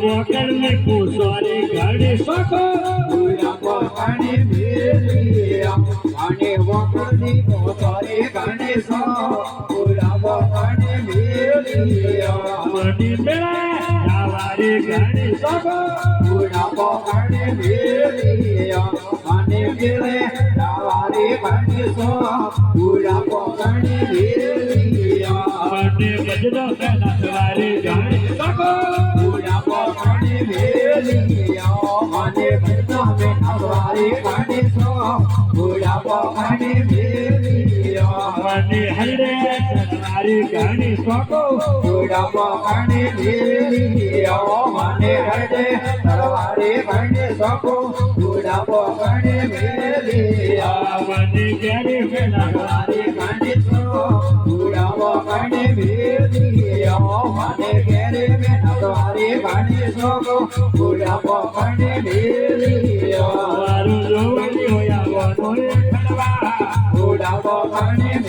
वोकर में कुसवारी गाड़ी सको पूरा पानी मिलिया आने वोकर नी कुसवारी गाड़ी सको पूरा पानी मिलिया मनी मेरा हमारी गाड़ी सको पूरा पानी मिलिया आने मेरे हमारी गाड़ी सको पूरा पानी मिलिया मनी बजनो से नसवारी गाड़ी सको पानी मिलिया माने बजना में नवारी पानी सो पूरा पानी मिलिया माने हरे नवारी गानी सो पूरा पानी मिलिया माने हरे नवारी गानी सो पूरा पानी मिलिया माने गरे में नवारी गानी सो पूरा पानी मिलिया माने गरे में नवारी गानी सो पूरा पानी मिलिया वारू जोनी होया वनोए खलवा पूरा पानी